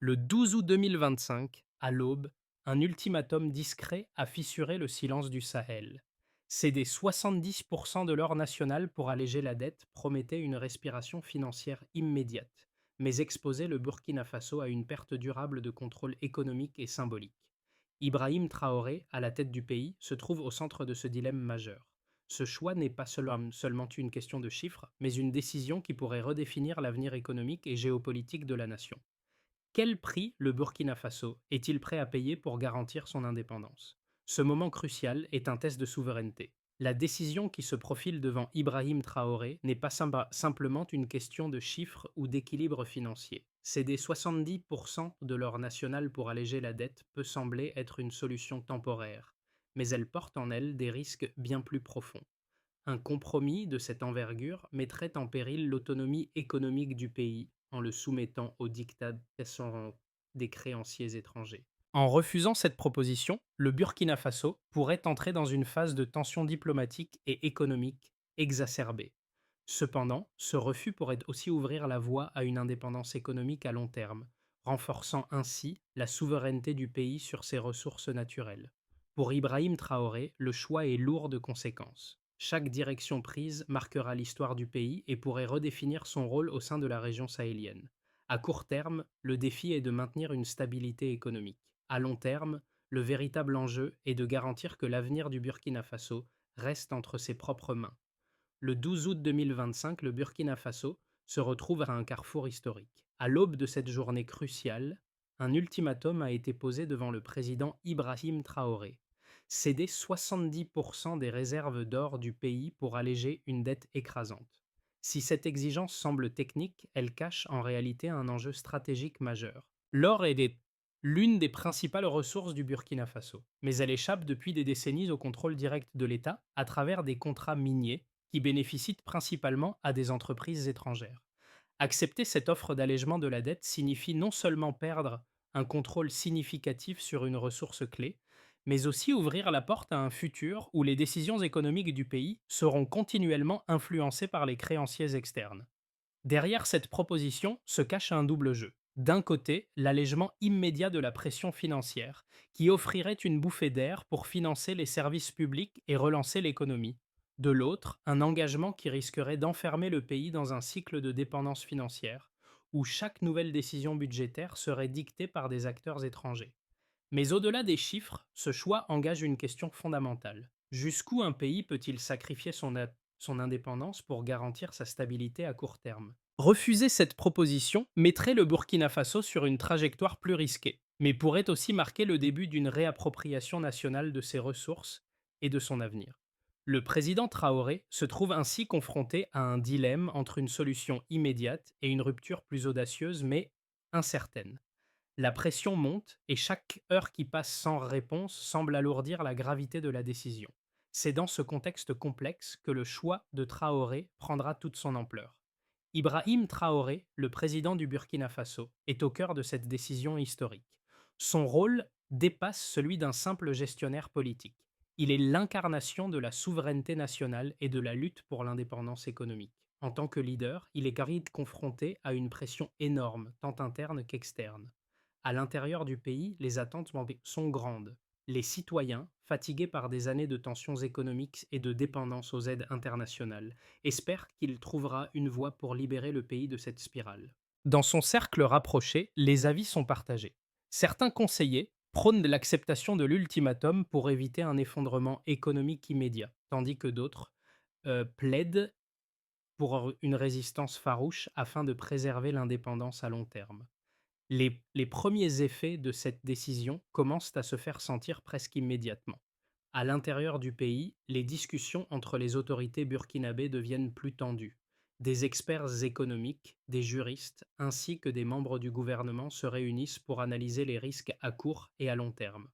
Le 12 août 2025, à l'aube, un ultimatum discret a fissuré le silence du Sahel. Céder 70% de l'or national pour alléger la dette promettait une respiration financière immédiate, mais exposait le Burkina Faso à une perte durable de contrôle économique et symbolique. Ibrahim Traoré, à la tête du pays, se trouve au centre de ce dilemme majeur. Ce choix n'est pas seulement une question de chiffres, mais une décision qui pourrait redéfinir l'avenir économique et géopolitique de la nation. Quel prix le Burkina Faso est-il prêt à payer pour garantir son indépendance? Ce moment crucial est un test de souveraineté. La décision qui se profile devant Ibrahim Traoré n'est pas simplement une question de chiffres ou d'équilibre financier. Céder 70% de l'or national pour alléger la dette peut sembler être une solution temporaire, mais elle porte en elle des risques bien plus profonds. Un compromis de cette envergure mettrait en péril l'autonomie économique du pays en le soumettant au diktat des créanciers étrangers. En refusant cette proposition, le Burkina Faso pourrait entrer dans une phase de tension diplomatique et économique exacerbée. Cependant, ce refus pourrait aussi ouvrir la voie à une indépendance économique à long terme, renforçant ainsi la souveraineté du pays sur ses ressources naturelles. Pour Ibrahim Traoré, le choix est lourd de conséquences. Chaque direction prise marquera l'histoire du pays et pourrait redéfinir son rôle au sein de la région sahélienne. À court terme, le défi est de maintenir une stabilité économique. À long terme, le véritable enjeu est de garantir que l'avenir du Burkina Faso reste entre ses propres mains. Le 12 août 2025, le Burkina Faso se retrouve à un carrefour historique. À l'aube de cette journée cruciale, un ultimatum a été posé devant le président Ibrahim Traoré. Céder 70% des réserves d'or du pays pour alléger une dette écrasante. Si cette exigence semble technique, elle cache en réalité un enjeu stratégique majeur. L'or est l'une des principales ressources du Burkina Faso, mais elle échappe depuis des décennies au contrôle direct de l'État à travers des contrats miniers qui bénéficient principalement à des entreprises étrangères. Accepter cette offre d'allègement de la dette signifie non seulement perdre un contrôle significatif sur une ressource clé, mais aussi ouvrir la porte à un futur où les décisions économiques du pays seront continuellement influencées par les créanciers externes. Derrière cette proposition se cache un double jeu. D'un côté, l'allègement immédiat de la pression financière, qui offrirait une bouffée d'air pour financer les services publics et relancer l'économie. De l'autre, un engagement qui risquerait d'enfermer le pays dans un cycle de dépendance financière, où chaque nouvelle décision budgétaire serait dictée par des acteurs étrangers. Mais au-delà des chiffres, ce choix engage une question fondamentale. Jusqu'où un pays peut-il sacrifier son indépendance pour garantir sa stabilité à court terme? Refuser cette proposition mettrait le Burkina Faso sur une trajectoire plus risquée, mais pourrait aussi marquer le début d'une réappropriation nationale de ses ressources et de son avenir. Le président Traoré se trouve ainsi confronté à un dilemme entre une solution immédiate et une rupture plus audacieuse mais incertaine. La pression monte et chaque heure qui passe sans réponse semble alourdir la gravité de la décision. C'est dans ce contexte complexe que le choix de Traoré prendra toute son ampleur. Ibrahim Traoré, le président du Burkina Faso, est au cœur de cette décision historique. Son rôle dépasse celui d'un simple gestionnaire politique. Il est l'incarnation de la souveraineté nationale et de la lutte pour l'indépendance économique. En tant que leader, il est confronté à une pression énorme, tant interne qu'externe. À l'intérieur du pays, les attentes sont grandes. Les citoyens, fatigués par des années de tensions économiques et de dépendance aux aides internationales, espèrent qu'il trouvera une voie pour libérer le pays de cette spirale. Dans son cercle rapproché, les avis sont partagés. Certains conseillers prônent l'acceptation de l'ultimatum pour éviter un effondrement économique immédiat, tandis que d'autres plaident pour une résistance farouche afin de préserver l'indépendance à long terme. Les premiers effets de cette décision commencent à se faire sentir presque immédiatement. À l'intérieur du pays, les discussions entre les autorités burkinabées deviennent plus tendues. Des experts économiques, des juristes, ainsi que des membres du gouvernement se réunissent pour analyser les risques à court et à long terme.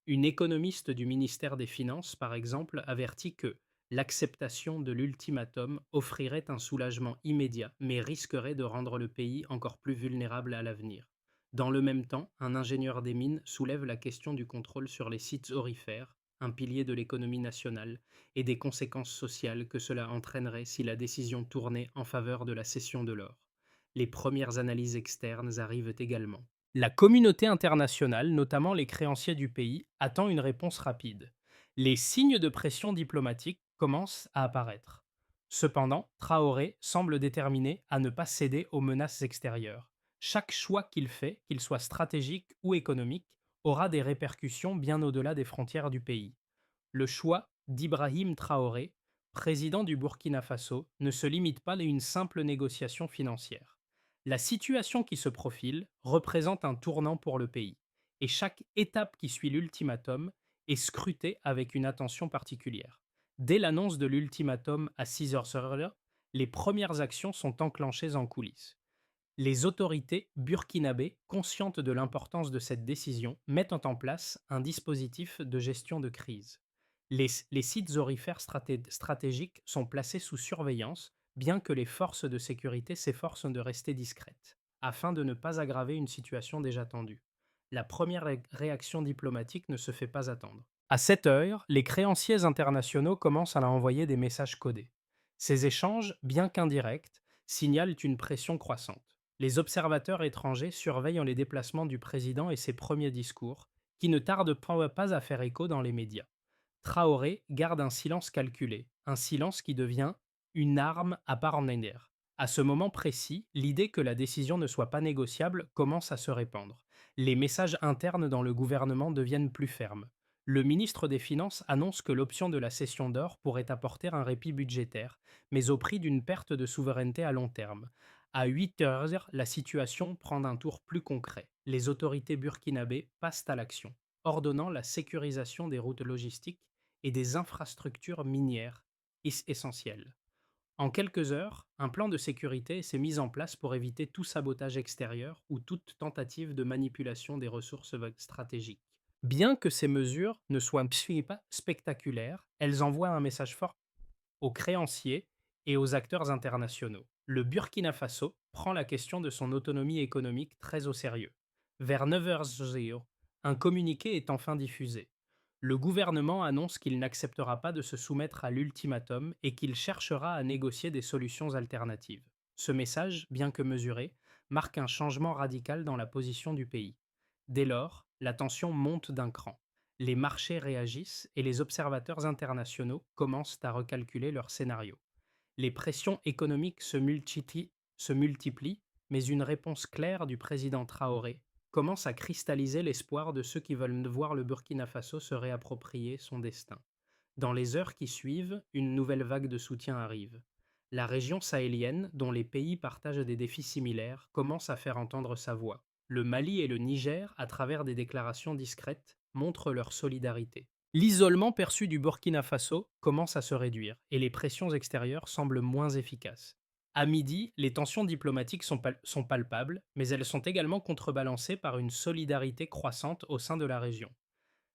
Une économiste du ministère des Finances, par exemple, avertit que l'acceptation de l'ultimatum offrirait un soulagement immédiat, mais risquerait de rendre le pays encore plus vulnérable à l'avenir. Dans le même temps, un ingénieur des mines soulève la question du contrôle sur les sites aurifères, un pilier de l'économie nationale, et des conséquences sociales que cela entraînerait si la décision tournait en faveur de la cession de l'or. Les premières analyses externes arrivent également. La communauté internationale, notamment les créanciers du pays, attend une réponse rapide. Les signes de pression diplomatique commencent à apparaître. Cependant, Traoré semble déterminé à ne pas céder aux menaces extérieures. Chaque choix qu'il fait, qu'il soit stratégique ou économique, aura des répercussions bien au-delà des frontières du pays. Le choix d'Ibrahim Traoré, président du Burkina Faso, ne se limite pas à une simple négociation financière. La situation qui se profile représente un tournant pour le pays, et chaque étape qui suit l'ultimatum est scrutée avec une attention particulière. Dès l'annonce de l'ultimatum à 6 heures, les premières actions sont enclenchées en coulisses. Les autorités burkinabées, conscientes de l'importance de cette décision, mettent en place un dispositif de gestion de crise. Les sites aurifères stratégiques sont placés sous surveillance, bien que les forces de sécurité s'efforcent de rester discrètes, afin de ne pas aggraver une situation déjà tendue. La première réaction diplomatique ne se fait pas attendre. À cette heure, les créanciers internationaux commencent à envoyer des messages codés. Ces échanges, bien qu'indirects, signalent une pression croissante. Les observateurs étrangers surveillent les déplacements du président et ses premiers discours, qui ne tardent pas à faire écho dans les médias. Traoré garde un silence calculé, un silence qui devient une arme à part entière. À ce moment précis, l'idée que la décision ne soit pas négociable commence à se répandre. Les messages internes dans le gouvernement deviennent plus fermes. Le ministre des Finances annonce que l'option de la cession d'or pourrait apporter un répit budgétaire, mais au prix d'une perte de souveraineté à long terme. À 8 heures, la situation prend un tour plus concret. Les autorités burkinabées passent à l'action, ordonnant la sécurisation des routes logistiques et des infrastructures minières essentielles. En quelques heures, un plan de sécurité s'est mis en place pour éviter tout sabotage extérieur ou toute tentative de manipulation des ressources stratégiques. Bien que ces mesures ne soient pas spectaculaires, elles envoient un message fort aux créanciers et aux acteurs internationaux. Le Burkina Faso prend la question de son autonomie économique très au sérieux. Vers 9 heures, un communiqué est enfin diffusé. Le gouvernement annonce qu'il n'acceptera pas de se soumettre à l'ultimatum et qu'il cherchera à négocier des solutions alternatives. Ce message, bien que mesuré, marque un changement radical dans la position du pays. Dès lors, la tension monte d'un cran. Les marchés réagissent et les observateurs internationaux commencent à recalculer leurs scénarios. Les pressions économiques se multiplient, mais une réponse claire du président Traoré commence à cristalliser l'espoir de ceux qui veulent voir le Burkina Faso se réapproprier son destin. Dans les heures qui suivent, une nouvelle vague de soutien arrive. La région sahélienne, dont les pays partagent des défis similaires, commence à faire entendre sa voix. Le Mali et le Niger, à travers des déclarations discrètes, montrent leur solidarité. L'isolement perçu du Burkina Faso commence à se réduire et les pressions extérieures semblent moins efficaces. À midi, les tensions diplomatiques sont palpables, mais elles sont également contrebalancées par une solidarité croissante au sein de la région.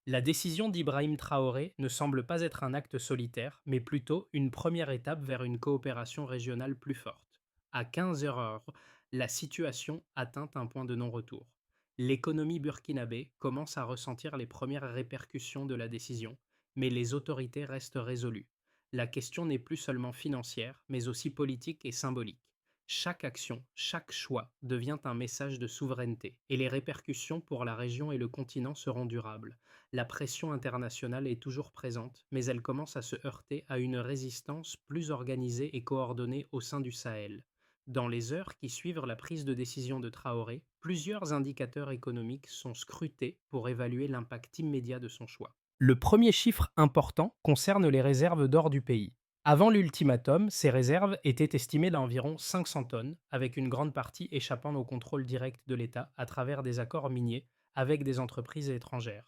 La décision d'Ibrahim Traoré ne semble pas être un acte solitaire, mais plutôt une première étape vers une coopération régionale plus forte. À 15 heures, la situation atteint un point de non-retour. L'économie burkinabé commence à ressentir les premières répercussions de la décision, mais les autorités restent résolues. La question n'est plus seulement financière, mais aussi politique et symbolique. Chaque action, chaque choix devient un message de souveraineté, et les répercussions pour la région et le continent seront durables. La pression internationale est toujours présente, mais elle commence à se heurter à une résistance plus organisée et coordonnée au sein du Sahel. Dans les heures qui suivent la prise de décision de Traoré, plusieurs indicateurs économiques sont scrutés pour évaluer l'impact immédiat de son choix. Le premier chiffre important concerne les réserves d'or du pays. Avant l'ultimatum, ces réserves étaient estimées à environ 500 tonnes, avec une grande partie échappant au contrôle direct de l'État à travers des accords miniers avec des entreprises étrangères.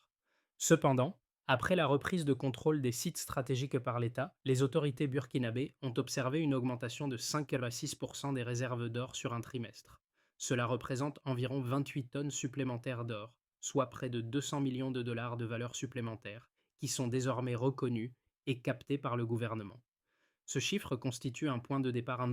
Cependant, après la reprise de contrôle des sites stratégiques par l'État, les autorités burkinabées ont observé une augmentation de 5,6% des réserves d'or sur un trimestre. Cela représente environ 28 tonnes supplémentaires d'or, soit près de 200 millions de dollars de valeur supplémentaire, qui sont désormais reconnus et captés par le gouvernement. Ce chiffre constitue un point de départ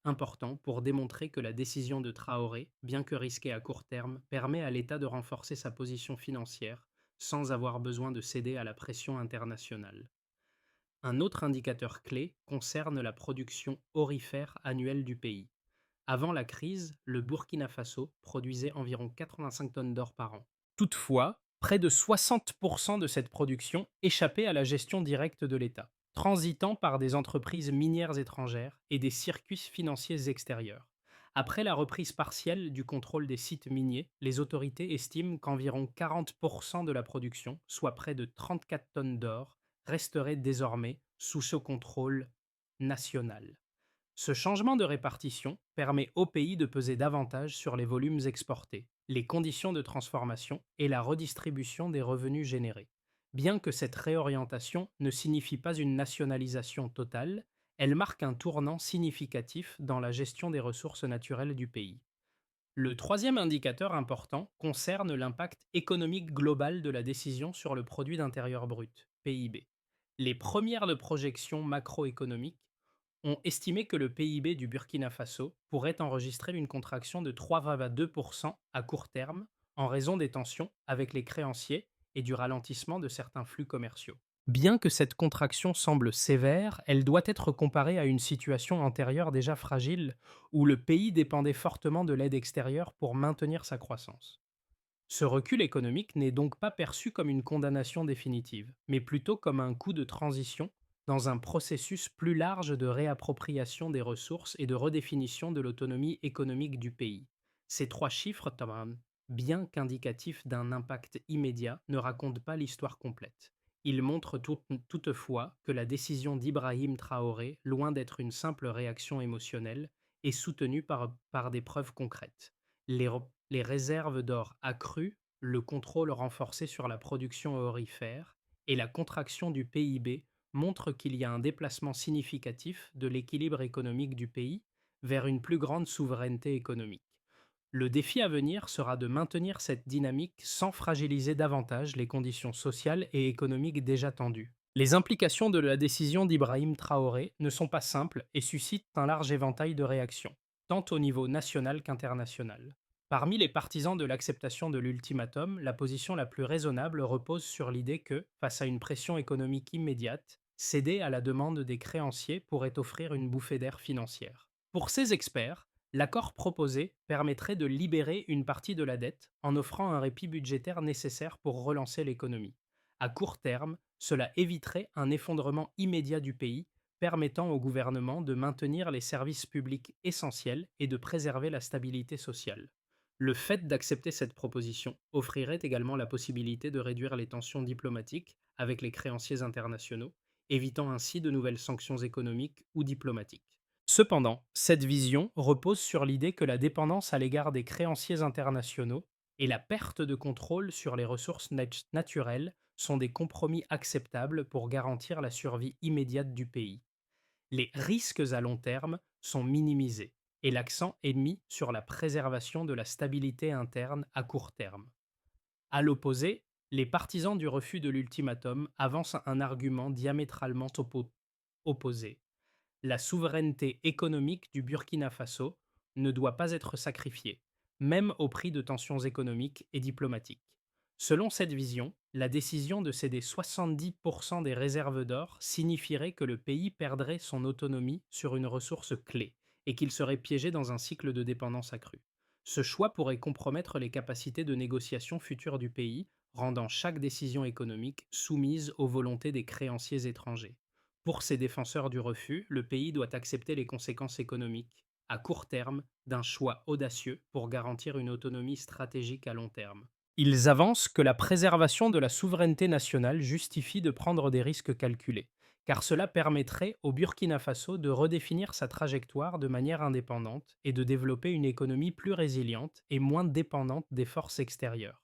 important pour démontrer que la décision de Traoré, bien que risquée à court terme, permet à l'État de renforcer sa position financière sans avoir besoin de céder à la pression internationale. Un autre indicateur clé concerne la production aurifère annuelle du pays. Avant la crise, le Burkina Faso produisait environ 85 tonnes d'or par an. Toutefois, près de 60% de cette production échappait à la gestion directe de l'État, transitant par des entreprises minières étrangères et des circuits financiers extérieurs. Après la reprise partielle du contrôle des sites miniers, les autorités estiment qu'environ 40% de la production, soit près de 34 tonnes d'or, resterait désormais sous ce contrôle national. Ce changement de répartition permet au pays de peser davantage sur les volumes exportés, les conditions de transformation et la redistribution des revenus générés. Bien que cette réorientation ne signifie pas une nationalisation totale, elle marque un tournant significatif dans la gestion des ressources naturelles du pays. Le troisième indicateur important concerne l'impact économique global de la décision sur le produit d'intérieur brut, PIB. Les premières de projections macroéconomiques ont estimé que le PIB du Burkina Faso pourrait enregistrer une contraction de 3,2% à court terme en raison des tensions avec les créanciers et du ralentissement de certains flux commerciaux. Bien que cette contraction semble sévère, elle doit être comparée à une situation antérieure déjà fragile où le pays dépendait fortement de l'aide extérieure pour maintenir sa croissance. Ce recul économique n'est donc pas perçu comme une condamnation définitive, mais plutôt comme un coup de transition dans un processus plus large de réappropriation des ressources et de redéfinition de l'autonomie économique du pays. Ces trois chiffres, bien qu'indicatifs d'un impact immédiat, ne racontent pas l'histoire complète. Ils montrent toutefois que la décision d'Ibrahim Traoré, loin d'être une simple réaction émotionnelle, est soutenue par des preuves concrètes. Les réserves d'or accrues, le contrôle renforcé sur la production aurifère et la contraction du PIB montrent qu'il y a un déplacement significatif de l'équilibre économique du pays vers une plus grande souveraineté économique. Le défi à venir sera de maintenir cette dynamique sans fragiliser davantage les conditions sociales et économiques déjà tendues. Les implications de la décision d'Ibrahim Traoré ne sont pas simples et suscitent un large éventail de réactions, tant au niveau national qu'international. Parmi les partisans de l'acceptation de l'ultimatum, la position la plus raisonnable repose sur l'idée que, face à une pression économique immédiate, céder à la demande des créanciers pourrait offrir une bouffée d'air financière. Pour ces experts, l'accord proposé permettrait de libérer une partie de la dette en offrant un répit budgétaire nécessaire pour relancer l'économie. À court terme, cela éviterait un effondrement immédiat du pays, permettant au gouvernement de maintenir les services publics essentiels et de préserver la stabilité sociale. Le fait d'accepter cette proposition offrirait également la possibilité de réduire les tensions diplomatiques avec les créanciers internationaux, évitant ainsi de nouvelles sanctions économiques ou diplomatiques. Cependant, cette vision repose sur l'idée que la dépendance à l'égard des créanciers internationaux et la perte de contrôle sur les ressources naturelles sont des compromis acceptables pour garantir la survie immédiate du pays. Les risques à long terme sont minimisés et l'accent est mis sur la préservation de la stabilité interne à court terme. À l'opposé, les partisans du refus de l'ultimatum avancent un argument diamétralement opposé. La souveraineté économique du Burkina Faso ne doit pas être sacrifiée, même au prix de tensions économiques et diplomatiques. Selon cette vision, la décision de céder 70% des réserves d'or signifierait que le pays perdrait son autonomie sur une ressource clé et qu'il serait piégé dans un cycle de dépendance accrue. Ce choix pourrait compromettre les capacités de négociation futures du pays, rendant chaque décision économique soumise aux volontés des créanciers étrangers. Pour ces défenseurs du refus, le pays doit accepter les conséquences économiques, à court terme, d'un choix audacieux pour garantir une autonomie stratégique à long terme. Ils avancent que la préservation de la souveraineté nationale justifie de prendre des risques calculés, car cela permettrait au Burkina Faso de redéfinir sa trajectoire de manière indépendante et de développer une économie plus résiliente et moins dépendante des forces extérieures.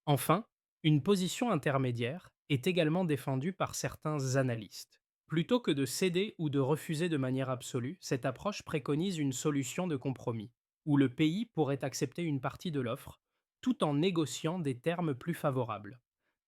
Enfin, une position intermédiaire est également défendue par certains analystes. Plutôt que de céder ou de refuser de manière absolue, cette approche préconise une solution de compromis, où le pays pourrait accepter une partie de l'offre, tout en négociant des termes plus favorables.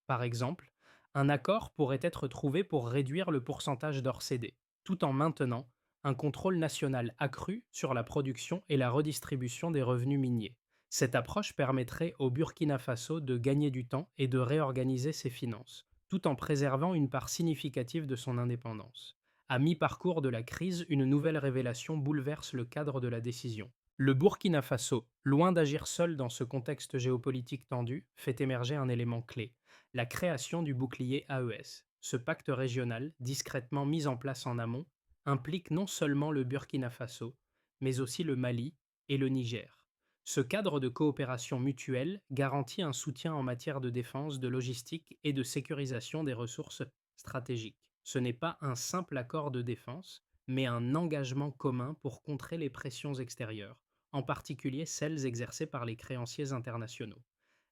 Par exemple, un accord pourrait être trouvé pour réduire le pourcentage d'or cédé, tout en maintenant un contrôle national accru sur la production et la redistribution des revenus miniers. Cette approche permettrait au Burkina Faso de gagner du temps et de réorganiser ses finances, tout en préservant une part significative de son indépendance. À mi-parcours de la crise, une nouvelle révélation bouleverse le cadre de la décision. Le Burkina Faso, loin d'agir seul dans ce contexte géopolitique tendu, fait émerger un élément clé, la création du bouclier AES. Ce pacte régional, discrètement mis en place en amont, implique non seulement le Burkina Faso, mais aussi le Mali et le Niger. Ce cadre de coopération mutuelle garantit un soutien en matière de défense, de logistique et de sécurisation des ressources stratégiques. Ce n'est pas un simple accord de défense, mais un engagement commun pour contrer les pressions extérieures, en particulier celles exercées par les créanciers internationaux.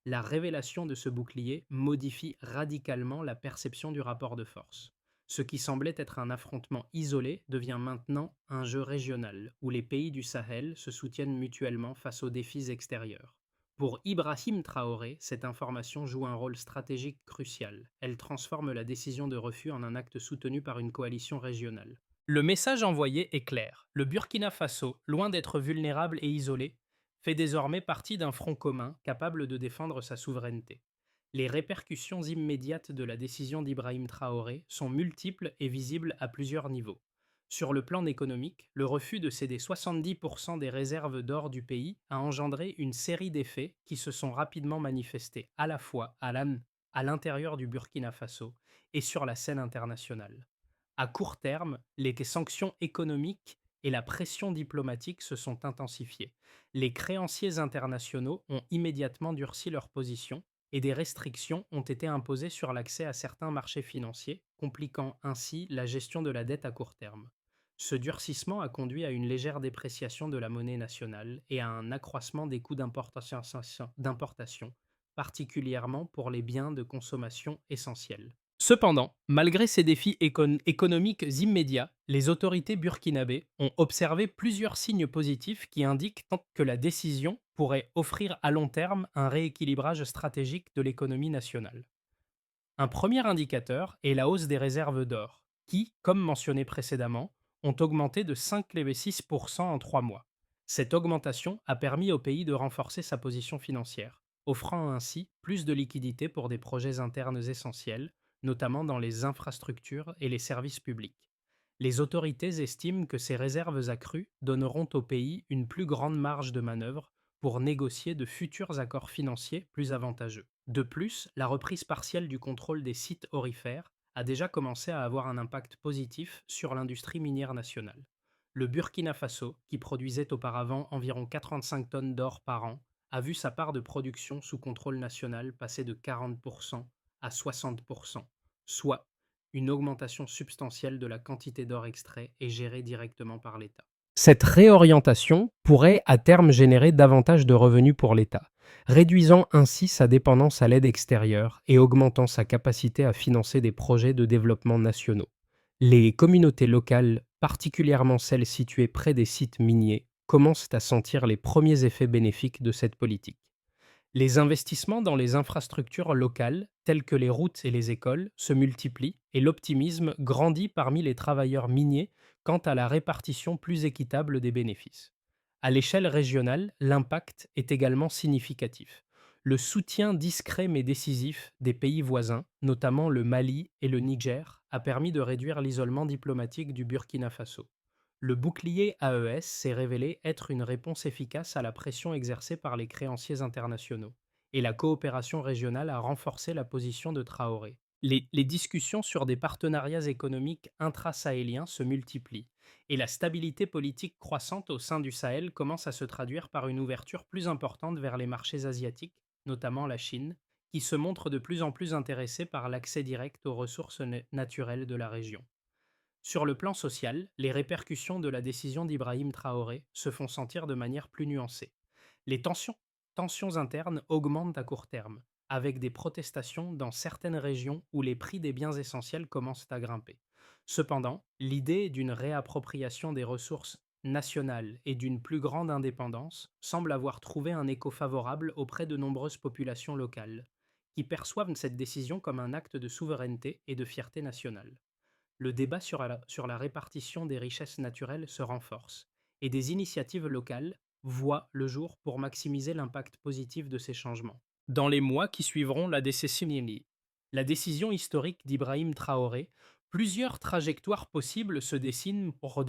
La révélation de ce bouclier modifie radicalement la perception du rapport de force. Ce qui semblait être un affrontement isolé devient maintenant un jeu régional, où les pays du Sahel se soutiennent mutuellement face aux défis extérieurs. Pour Ibrahim Traoré, cette information joue un rôle stratégique crucial. Elle transforme la décision de refus en un acte soutenu par une coalition régionale. Le message envoyé est clair. Le Burkina Faso, loin d'être vulnérable et isolé, fait désormais partie d'un front commun capable de défendre sa souveraineté. Les répercussions immédiates de la décision d'Ibrahim Traoré sont multiples et visibles à plusieurs niveaux. Sur le plan économique, le refus de céder 70% des réserves d'or du pays a engendré une série d'effets qui se sont rapidement manifestés à la fois à l'intérieur du Burkina Faso et sur la scène internationale. À court terme, les sanctions économiques et la pression diplomatique se sont intensifiées. Les créanciers internationaux ont immédiatement durci leur position et des restrictions ont été imposées sur l'accès à certains marchés financiers, compliquant ainsi la gestion de la dette à court terme. Ce durcissement a conduit à une légère dépréciation de la monnaie nationale et à un accroissement des coûts d'importation, particulièrement pour les biens de consommation essentiels. Cependant, malgré ces défis économiques immédiats, les autorités burkinabées ont observé plusieurs signes positifs qui indiquent que la décision pourrait offrir à long terme un rééquilibrage stratégique de l'économie nationale. Un premier indicateur est la hausse des réserves d'or, qui, comme mentionné précédemment, ont augmenté de 5,6% en 3 mois. Cette augmentation a permis au pays de renforcer sa position financière, offrant ainsi plus de liquidités pour des projets internes essentiels, notamment dans les infrastructures et les services publics. Les autorités estiment que ces réserves accrues donneront au pays une plus grande marge de manœuvre pour négocier de futurs accords financiers plus avantageux. De plus, la reprise partielle du contrôle des sites aurifères a déjà commencé à avoir un impact positif sur l'industrie minière nationale. Le Burkina Faso, qui produisait auparavant environ 85 tonnes d'or par an, a vu sa part de production sous contrôle national passer de 40% à 60%, soit une augmentation substantielle de la quantité d'or extrait et gérée directement par l'État. Cette réorientation pourrait à terme générer davantage de revenus pour l'État, réduisant ainsi sa dépendance à l'aide extérieure et augmentant sa capacité à financer des projets de développement nationaux. Les communautés locales, particulièrement celles situées près des sites miniers, commencent à sentir les premiers effets bénéfiques de cette politique. Les investissements dans les infrastructures locales, telles que les routes et les écoles, se multiplient et l'optimisme grandit parmi les travailleurs miniers quant à la répartition plus équitable des bénéfices. À l'échelle régionale, l'impact est également significatif. Le soutien discret mais décisif des pays voisins, notamment le Mali et le Niger, a permis de réduire l'isolement diplomatique du Burkina Faso. Le bouclier AES s'est révélé être une réponse efficace à la pression exercée par les créanciers internationaux, et la coopération régionale a renforcé la position de Traoré. Les discussions sur des partenariats économiques intra-sahéliens se multiplient, et la stabilité politique croissante au sein du Sahel commence à se traduire par une ouverture plus importante vers les marchés asiatiques, notamment la Chine, qui se montre de plus en plus intéressée par l'accès direct aux ressources naturelles de la région. Sur le plan social, les répercussions de la décision d'Ibrahim Traoré se font sentir de manière plus nuancée. Les tensions internes augmentent à court terme, avec des protestations dans certaines régions où les prix des biens essentiels commencent à grimper. Cependant, l'idée d'une réappropriation des ressources nationales et d'une plus grande indépendance semble avoir trouvé un écho favorable auprès de nombreuses populations locales, qui perçoivent cette décision comme un acte de souveraineté et de fierté nationale. Le débat sur la répartition des richesses naturelles se renforce et des initiatives locales voient le jour pour maximiser l'impact positif de ces changements. Dans les mois qui suivront la décision historique d'Ibrahim Traoré Plusieurs trajectoires possibles se dessinent pour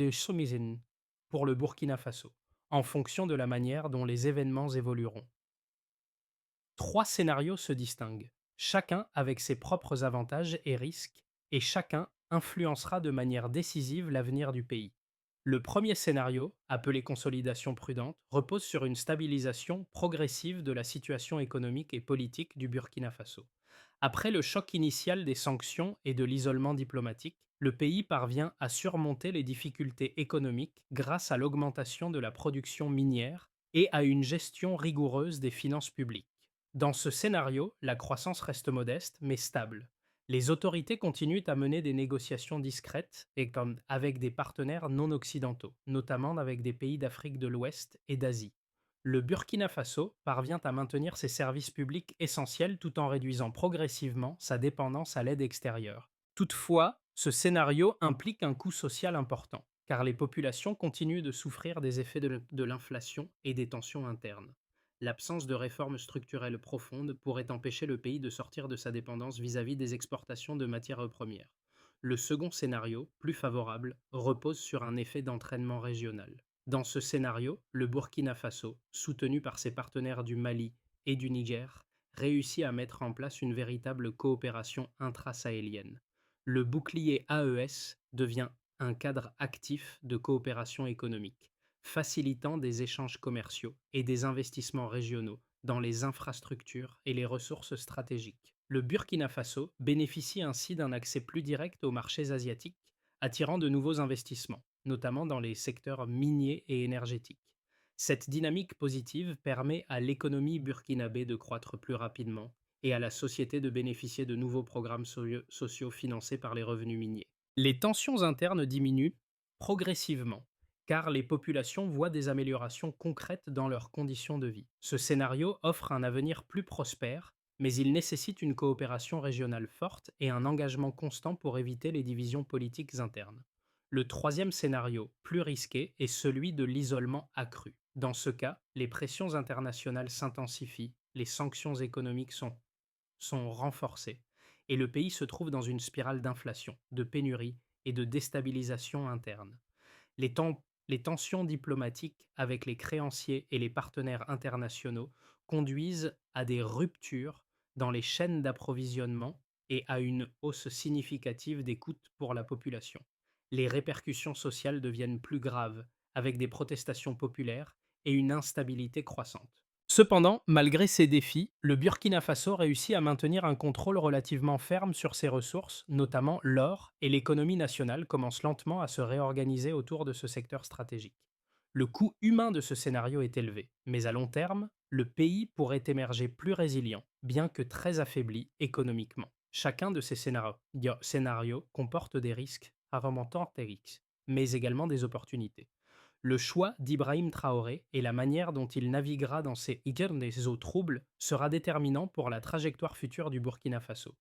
le Burkina Faso, en fonction de la manière dont les événements évolueront. Trois scénarios se distinguent, chacun avec ses propres avantages et risques, et chacun influencera de manière décisive l'avenir du pays. Le premier scénario, appelé consolidation prudente, repose sur une stabilisation progressive de la situation économique et politique du Burkina Faso. Après le choc initial des sanctions et de l'isolement diplomatique, le pays parvient à surmonter les difficultés économiques grâce à l'augmentation de la production minière et à une gestion rigoureuse des finances publiques. Dans ce scénario, la croissance reste modeste mais stable. Les autorités continuent à mener des négociations discrètes et avec des partenaires non occidentaux, notamment avec des pays d'Afrique de l'Ouest et d'Asie. Le Burkina Faso parvient à maintenir ses services publics essentiels tout en réduisant progressivement sa dépendance à l'aide extérieure. Toutefois, ce scénario implique un coût social important, car les populations continuent de souffrir des effets de l'inflation et des tensions internes. L'absence de réformes structurelles profondes pourrait empêcher le pays de sortir de sa dépendance vis-à-vis des exportations de matières premières. Le second scénario, plus favorable, repose sur un effet d'entraînement régional. Dans ce scénario, le Burkina Faso, soutenu par ses partenaires du Mali et du Niger, réussit à mettre en place une véritable coopération intra-sahélienne. Le bouclier AES devient un cadre actif de coopération économique, facilitant des échanges commerciaux et des investissements régionaux dans les infrastructures et les ressources stratégiques. Le Burkina Faso bénéficie ainsi d'un accès plus direct aux marchés asiatiques, attirant de nouveaux investissements, notamment dans les secteurs miniers et énergétiques. Cette dynamique positive permet à l'économie burkinabé de croître plus rapidement et à la société de bénéficier de nouveaux programmes sociaux financés par les revenus miniers. Les tensions internes diminuent progressivement, car les populations voient des améliorations concrètes dans leurs conditions de vie. Ce scénario offre un avenir plus prospère, mais il nécessite une coopération régionale forte et un engagement constant pour éviter les divisions politiques internes. Le troisième scénario, plus risqué, est celui de l'isolement accru. Dans ce cas, les pressions internationales s'intensifient, les sanctions économiques sont renforcées, et le pays se trouve dans une spirale d'inflation, de pénurie et de déstabilisation interne. Les tensions diplomatiques avec les créanciers et les partenaires internationaux conduisent à des ruptures dans les chaînes d'approvisionnement et à une hausse significative des coûts pour la population. Les répercussions sociales deviennent plus graves, avec des protestations populaires et une instabilité croissante. Cependant, malgré ces défis, le Burkina Faso réussit à maintenir un contrôle relativement ferme sur ses ressources, notamment l'or, et l'économie nationale commence lentement à se réorganiser autour de ce secteur stratégique. Le coût humain de ce scénario est élevé, mais à long terme, le pays pourrait émerger plus résilient, bien que très affaibli économiquement. Chacun de ces scénarios comporte des risques, mais également des opportunités. Le choix d'Ibrahim Traoré et la manière dont il naviguera dans ces eaux troubles sera déterminant pour la trajectoire future du Burkina Faso.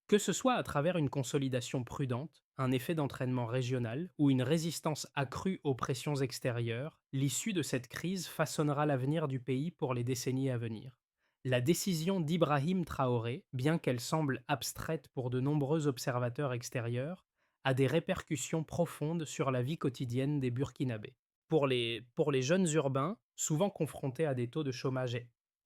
Que ce soit à travers une consolidation prudente, un effet d'entraînement régional ou une résistance accrue aux pressions extérieures, l'issue de cette crise façonnera l'avenir du pays pour les décennies à venir. La décision d'Ibrahim Traoré, bien qu'elle semble abstraite pour de nombreux observateurs extérieurs, a des répercussions profondes sur la vie quotidienne des Burkinabés. Pour les jeunes urbains, souvent confrontés à des taux de chômage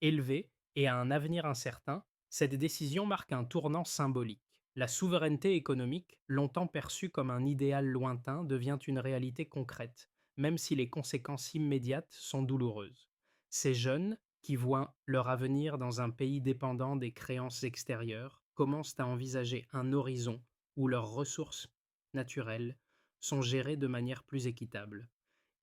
élevés et à un avenir incertain, cette décision marque un tournant symbolique. La souveraineté économique, longtemps perçue comme un idéal lointain, devient une réalité concrète, même si les conséquences immédiates sont douloureuses. Ces jeunes, qui voient leur avenir dans un pays dépendant des créances extérieures, commencent à envisager un horizon où leurs ressources naturelles sont gérées de manière plus équitable.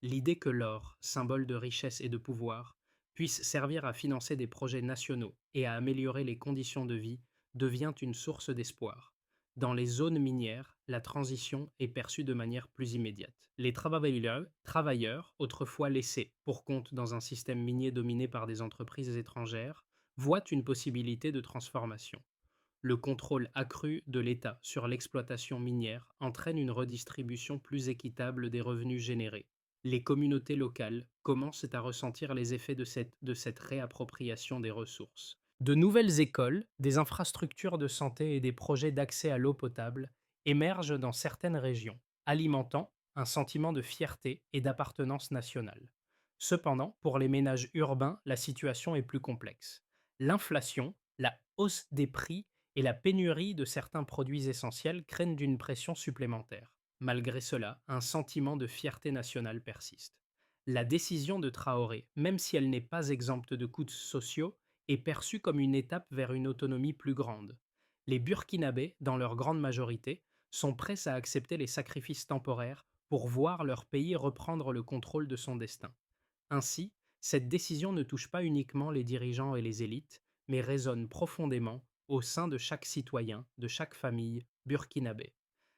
L'idée que l'or, symbole de richesse et de pouvoir, puisse servir à financer des projets nationaux et à améliorer les conditions de vie devient une source d'espoir. Dans les zones minières, la transition est perçue de manière plus immédiate. Les travailleurs, autrefois laissés pour compte dans un système minier dominé par des entreprises étrangères, voient une possibilité de transformation. Le contrôle accru de l'État sur l'exploitation minière entraîne une redistribution plus équitable des revenus générés. Les communautés locales commencent à ressentir les effets de cette réappropriation des ressources. De nouvelles écoles, des infrastructures de santé et des projets d'accès à l'eau potable émerge dans certaines régions, alimentant un sentiment de fierté et d'appartenance nationale. Cependant, pour les ménages urbains, la situation est plus complexe. L'inflation, la hausse des prix et la pénurie de certains produits essentiels craignent d'une pression supplémentaire. Malgré cela, un sentiment de fierté nationale persiste. La décision de Traoré, même si elle n'est pas exempte de coûts sociaux, est perçue comme une étape vers une autonomie plus grande. Les Burkinabés, dans leur grande majorité, sont prêts à accepter les sacrifices temporaires pour voir leur pays reprendre le contrôle de son destin. Ainsi, cette décision ne touche pas uniquement les dirigeants et les élites, mais résonne profondément au sein de chaque citoyen, de chaque famille burkinabé.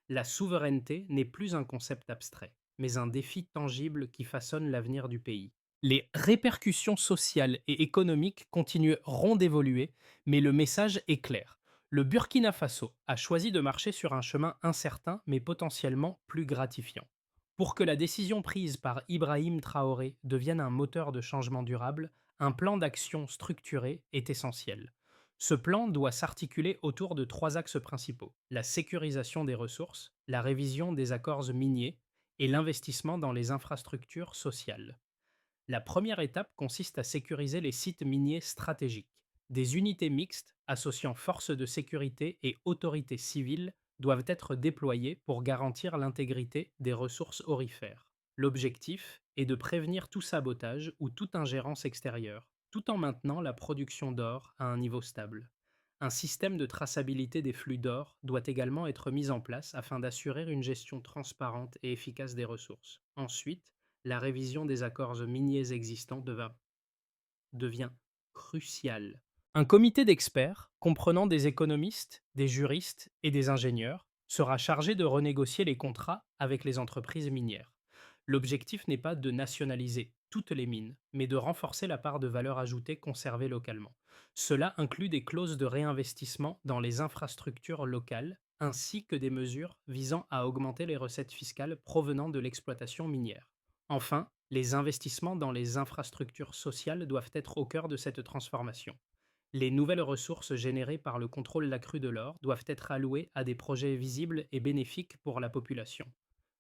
La souveraineté n'est plus un concept abstrait, mais un défi tangible qui façonne l'avenir du pays. Les répercussions sociales et économiques continueront d'évoluer, mais le message est clair. Le Burkina Faso a choisi de marcher sur un chemin incertain mais potentiellement plus gratifiant. Pour que la décision prise par Ibrahim Traoré devienne un moteur de changement durable, un plan d'action structuré est essentiel. Ce plan doit s'articuler autour de trois axes principaux: la sécurisation des ressources, la révision des accords miniers et l'investissement dans les infrastructures sociales. La première étape consiste à sécuriser les sites miniers stratégiques. Des unités mixtes associant forces de sécurité et autorités civiles doivent être déployées pour garantir l'intégrité des ressources aurifères. L'objectif est de prévenir tout sabotage ou toute ingérence extérieure, tout en maintenant la production d'or à un niveau stable. Un système de traçabilité des flux d'or doit également être mis en place afin d'assurer une gestion transparente et efficace des ressources. Ensuite, la révision des accords miniers existants devient cruciale. Un comité d'experts, comprenant des économistes, des juristes et des ingénieurs, sera chargé de renégocier les contrats avec les entreprises minières. L'objectif n'est pas de nationaliser toutes les mines, mais de renforcer la part de valeur ajoutée conservée localement. Cela inclut des clauses de réinvestissement dans les infrastructures locales, ainsi que des mesures visant à augmenter les recettes fiscales provenant de l'exploitation minière. Enfin, les investissements dans les infrastructures sociales doivent être au cœur de cette transformation. Les nouvelles ressources générées par le contrôle accru de l'or doivent être allouées à des projets visibles et bénéfiques pour la population.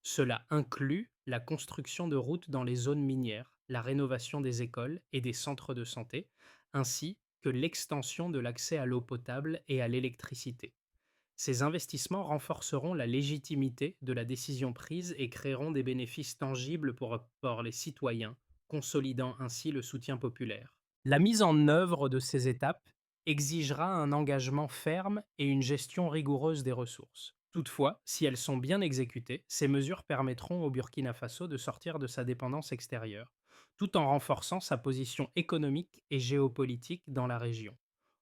Cela inclut la construction de routes dans les zones minières, la rénovation des écoles et des centres de santé, ainsi que l'extension de l'accès à l'eau potable et à l'électricité. Ces investissements renforceront la légitimité de la décision prise et créeront des bénéfices tangibles pour les citoyens, consolidant ainsi le soutien populaire. La mise en œuvre de ces étapes exigera un engagement ferme et une gestion rigoureuse des ressources. Toutefois, si elles sont bien exécutées, ces mesures permettront au Burkina Faso de sortir de sa dépendance extérieure, tout en renforçant sa position économique et géopolitique dans la région.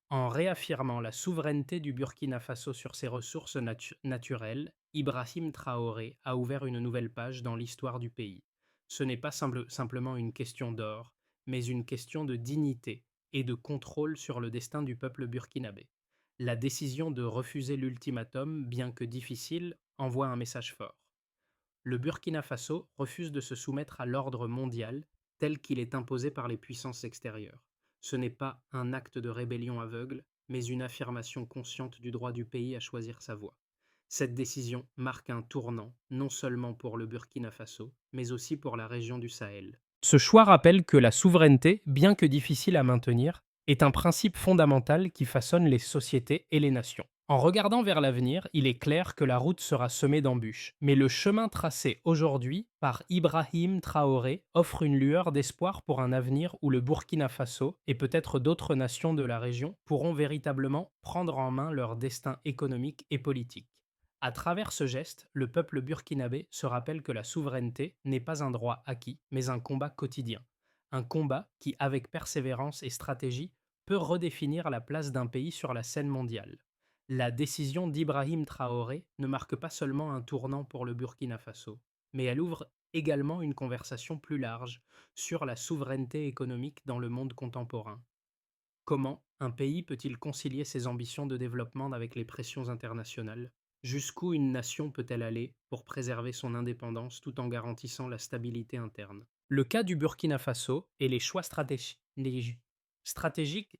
En réaffirmant la souveraineté du Burkina Faso sur ses ressources naturelles, Ibrahim Traoré a ouvert une nouvelle page dans l'histoire du pays. Ce n'est pas simplement une question d'or, mais une question de dignité et de contrôle sur le destin du peuple burkinabé. La décision de refuser l'ultimatum, bien que difficile, envoie un message fort. Le Burkina Faso refuse de se soumettre à l'ordre mondial tel qu'il est imposé par les puissances extérieures. Ce n'est pas un acte de rébellion aveugle, mais une affirmation consciente du droit du pays à choisir sa voie. Cette décision marque un tournant, non seulement pour le Burkina Faso, mais aussi pour la région du Sahel. Ce choix rappelle que la souveraineté, bien que difficile à maintenir, est un principe fondamental qui façonne les sociétés et les nations. En regardant vers l'avenir, il est clair que la route sera semée d'embûches, mais le chemin tracé aujourd'hui par Ibrahim Traoré offre une lueur d'espoir pour un avenir où le Burkina Faso et peut-être d'autres nations de la région pourront véritablement prendre en main leur destin économique et politique. À travers ce geste, le peuple burkinabé se rappelle que la souveraineté n'est pas un droit acquis, mais un combat quotidien. Un combat qui, avec persévérance et stratégie, peut redéfinir la place d'un pays sur la scène mondiale. La décision d'Ibrahim Traoré ne marque pas seulement un tournant pour le Burkina Faso, mais elle ouvre également une conversation plus large sur la souveraineté économique dans le monde contemporain. Comment un pays peut-il concilier ses ambitions de développement avec les pressions internationales? Jusqu'où une nation peut-elle aller pour préserver son indépendance tout en garantissant la stabilité interne? Le cas du Burkina Faso et les choix stratégiques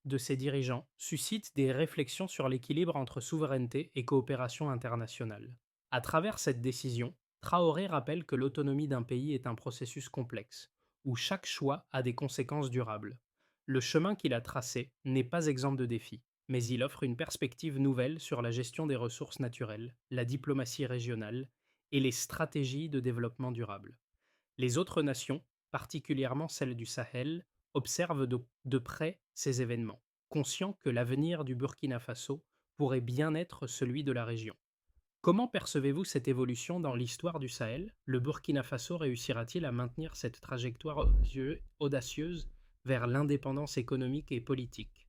de ses dirigeants suscitent des réflexions sur l'équilibre entre souveraineté et coopération internationale. À travers cette décision, Traoré rappelle que l'autonomie d'un pays est un processus complexe, où chaque choix a des conséquences durables. Le chemin qu'il a tracé n'est pas exempt de défis, mais il offre une perspective nouvelle sur la gestion des ressources naturelles, la diplomatie régionale et les stratégies de développement durable. Les autres nations, particulièrement celles du Sahel, observent de près ces événements, conscients que l'avenir du Burkina Faso pourrait bien être celui de la région. Comment percevez-vous cette évolution dans l'histoire du Sahel? Le Burkina Faso réussira-t-il à maintenir cette trajectoire audacieuse vers l'indépendance économique et politique?